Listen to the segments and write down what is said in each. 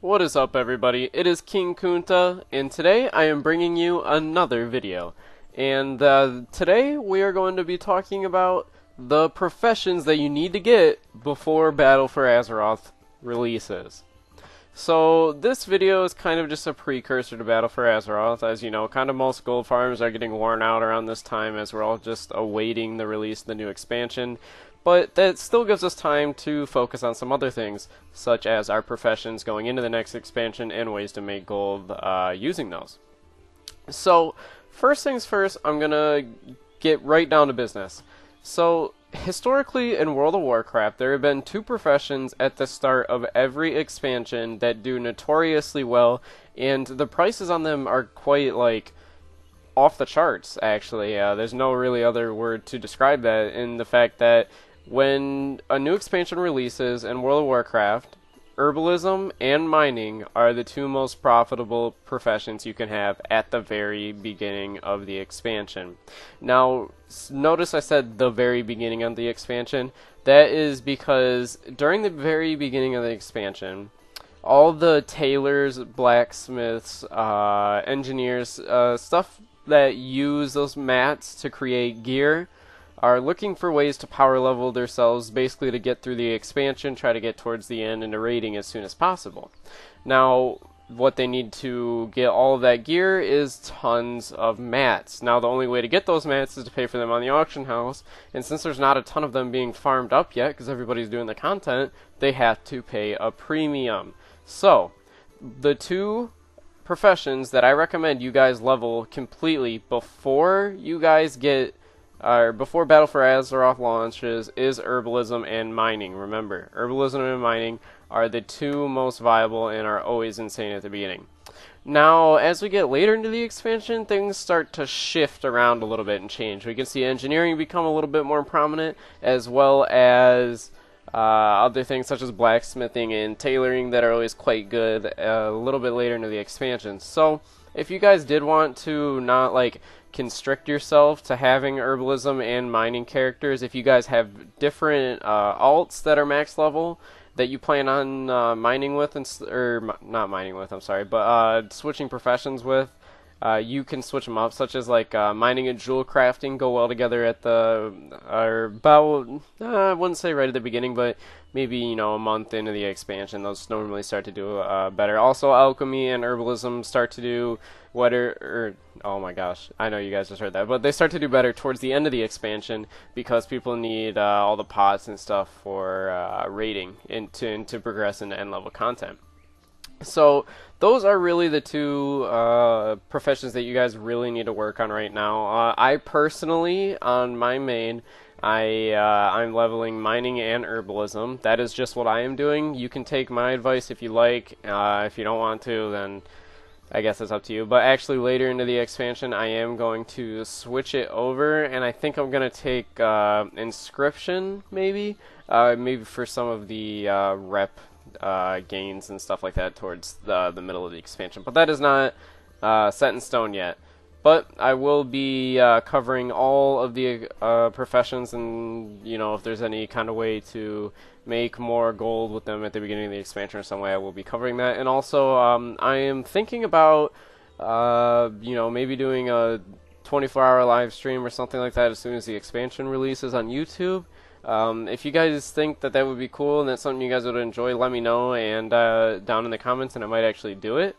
What is up, everybody? It is King Kunta, and today I am bringing you another video. And today we are going to be talking about the professions that you need to get before Battle for Azeroth releases. So this video is kind of just a precursor to Battle for Azeroth. As you know, kind of most gold farms are getting worn out around this time as we're all just awaiting the release of the new expansion. But that still gives us time to focus on some other things, such as our professions going into the next expansion and ways to make gold using those. So, first things first, I'm going to get right down to business. So, historically in World of Warcraft, there have been two professions at the start of every expansion that do notoriously well, and the prices on them are quite, off the charts, actually. There's no really other word to describe that, in the fact that when a new expansion releases in World of Warcraft, herbalism and mining are the two most profitable professions you can have at the very beginning of the expansion. Now, notice I said the very beginning of the expansion. That is because during the very beginning of the expansion, all the tailors, blacksmiths, engineers, stuff that use those mats to create gear are looking for ways to power level themselves, basically to get through the expansion, try to get towards the end into raiding as soon as possible. Now, what they need to get all of that gear is tons of mats. Now, the only way to get those mats is to pay for them on the auction house, and since there's not a ton of them being farmed up yet, because everybody's doing the content, they have to pay a premium. So, the two professions that I recommend you guys level completely before you guys get before Battle for Azeroth launches is herbalism and mining. Remember, herbalism and mining are the two most viable and are always insane at the beginning. Now, as we get later into the expansion, things start to shift around a little bit and change. We can see engineering become a little bit more prominent, as well as other things such as blacksmithing and tailoring that are always quite good a little bit later into the expansion. So, if you guys did want to not constrict yourself to having herbalism and mining characters, if you guys have different alts that are max level that you plan on mining with, not mining with, I'm sorry, but switching professions with, you can switch them up, such as mining and jewel crafting go well together at I wouldn't say right at the beginning, but maybe, a month into the expansion, those normally start to do better. Also, alchemy and herbalism start to do oh my gosh, I know you guys just heard that, but they start to do better towards the end of the expansion because people need all the pots and stuff for raiding and to progress into end level content. So those are really the two professions that you guys really need to work on right now. I personally, on my main, I'm leveling mining and herbalism. That is just what I am doing. You can take my advice if you like. If you don't want to, then I guess it's up to you. But actually, later into the expansion, I am going to switch it over, and I think I'm going to take inscription, maybe for some of the rep gains and stuff like that towards the middle of the expansion. But that is not set in stone yet. But I will be covering all of the professions, and if there's any kind of way to make more gold with them at the beginning of the expansion or some way, I will be covering that. And also, I am thinking about maybe doing a 24-hour live stream or something like that as soon as the expansion releases on YouTube. If you guys think that would be cool and that's something you guys would enjoy, let me know and down in the comments, and I might actually do it.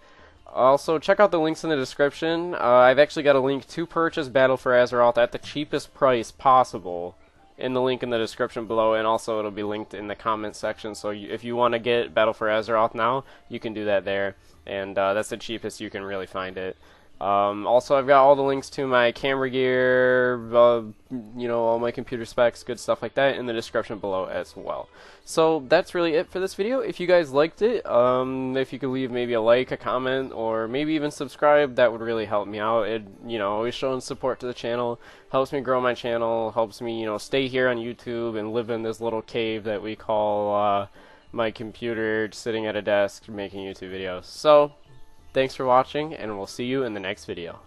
Also, check out the links in the description. I've actually got a link to purchase Battle for Azeroth at the cheapest price possible in the link in the description below, and also it'll be linked in the comments section. So if you want to get Battle for Azeroth now, you can do that there, and that's the cheapest you can really find it. Also, I've got all the links to my camera gear, all my computer specs, good stuff like that in the description below as well. So that's really it for this video. If you guys liked it, if you could leave maybe a like, a comment, or maybe even subscribe, that would really help me out. It, always showing support to the channel, helps me grow my channel, helps me, stay here on YouTube and live in this little cave that we call my computer, sitting at a desk making YouTube videos. So, thanks for watching, and we'll see you in the next video.